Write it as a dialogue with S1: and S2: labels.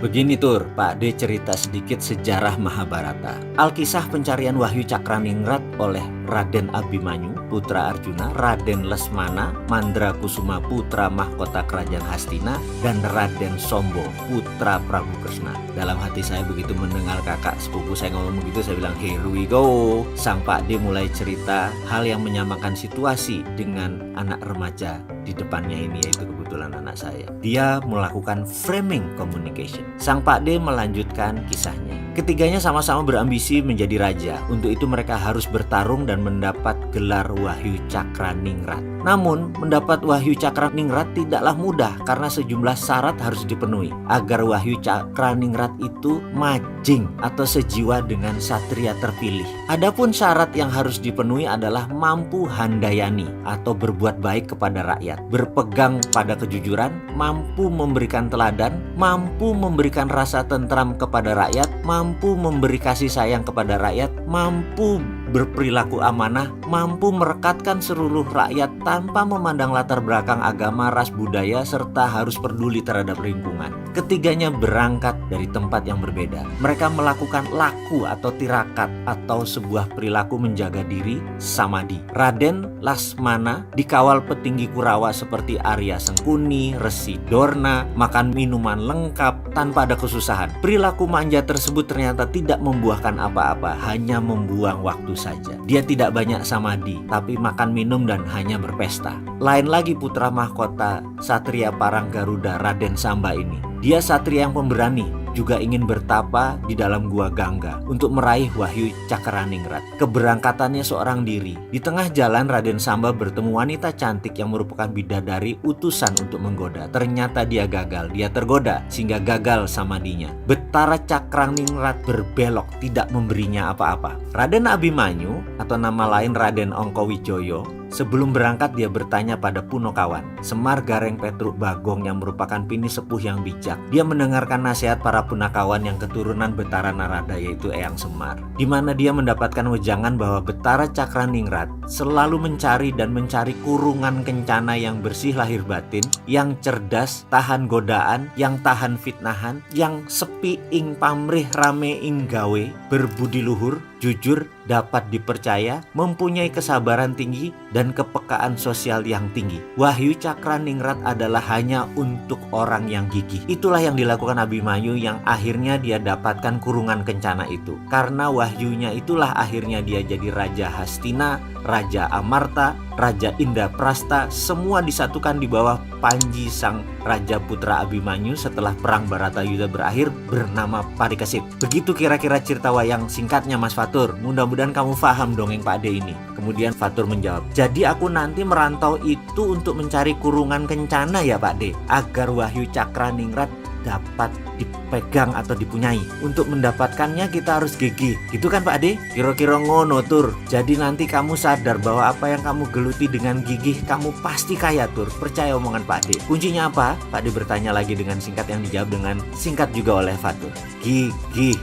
S1: Begini Tur, Pak D cerita sedikit sejarah Mahabharata. Alkisah pencarian Wahyu Cakraningrat oleh Raden Abimanyu, putra Arjuna, Raden Lesmana, Mandrakusuma, putra mahkota kerajaan Hastina, dan Raden Sombo, putra Prabu Kresna. Dalam hati saya begitu mendengar kakak sepupu saya ngomong begitu, saya bilang, here we go. Sang Pak D mulai cerita hal yang menyamakan situasi dengan anak remaja di depannya ini, yaitu kebetulan anak saya. Dia melakukan framing communication. Sang Pak D melanjutkan kisahnya. Ketiganya sama-sama berambisi menjadi raja. Untuk itu mereka harus bertarung dan mendapat gelar Wahyu Cakraningrat. Namun, mendapat Wahyu Cakraningrat tidaklah mudah karena sejumlah syarat harus dipenuhi agar Wahyu Cakraningrat itu majing atau sejiwa dengan satria terpilih. Adapun syarat yang harus dipenuhi adalah mampu handayani atau berbuat baik kepada rakyat, berpegang pada kejujuran, mampu memberikan teladan, mampu memberikan rasa tentram kepada rakyat, mampu memberi kasih sayang kepada rakyat, mampu berperilaku amanah, mampu merekatkan seluruh rakyat tanpa memandang latar belakang agama, ras, budaya, serta harus peduli terhadap lingkungan. Ketiganya berangkat dari tempat yang berbeda. Mereka melakukan laku atau tirakat atau sebuah perilaku menjaga diri, samadhi. Raden Lesmana dikawal petinggi Kurawa seperti Arya Sengkuni, Resi Dorna, makan minuman lengkap tanpa ada kesusahan. Perilaku manja tersebut ternyata tidak membuahkan apa-apa, hanya membuang waktu saja. Dia tidak banyak samadhi, tapi makan minum dan hanya berpesta. Lain lagi putra mahkota Satria Parang Garuda, Raden Samba ini. Dia satria yang pemberani, juga ingin bertapa di dalam gua Gangga untuk meraih Wahyu Cakraningrat. Keberangkatannya seorang diri. Di tengah jalan Raden Samba bertemu wanita cantik yang merupakan bidadari utusan untuk menggoda. Ternyata dia gagal, dia tergoda sehingga gagal samadhinya. Betara Cakraningrat berbelok, tidak memberinya apa-apa. Raden Abimanyu atau nama lain Raden Ongkowijoyo, sebelum berangkat dia bertanya pada Punokawan, Semar Gareng Petruk Bagong yang merupakan bini sepuh yang bijak. Dia mendengarkan nasihat para Punakawan yang keturunan Betara Narada, yaitu Eyang Semar, di mana dia mendapatkan wejangan bahwa Betara Cakraningrat selalu mencari kurungan kencana yang bersih lahir batin, yang cerdas, tahan godaan, yang tahan fitnahan, yang sepi ing pamrih rame ing gawe, berbudi luhur, jujur, dapat dipercaya, mempunyai kesabaran tinggi, dan kepekaan sosial yang tinggi. Wahyu Cakraningrat adalah hanya untuk orang yang gigih. Itulah yang dilakukan Abimanyu yang akhirnya dia dapatkan kurungan kencana itu. Karena wahyunya itulah akhirnya dia jadi Raja Hastina, Raja Amarta, Raja Indraprasta, semua disatukan di bawah Panji sang Raja Putra Abimanyu setelah perang Baratayuda berakhir bernama Parikesit. Begitu kira-kira cerita wayang singkatnya Mas Fatur. Mudah-mudahan kamu paham dongeng Pak D ini. Kemudian Fatur menjawab, jadi aku nanti merantau itu untuk mencari kurungan kencana ya Pak D, agar Wahyu Cakraningrat dapat dipegang atau dipunyai. Untuk mendapatkannya kita harus gigih, gitu kan Pak D? Kira-kira ngono Tur. Jadi nanti kamu sadar bahwa apa yang kamu geluti dengan gigih, kamu pasti kaya Tur. Percaya omongan Pak D. Kuncinya apa? Pak D bertanya lagi dengan singkat yang dijawab dengan singkat juga oleh Fatur. Gigih.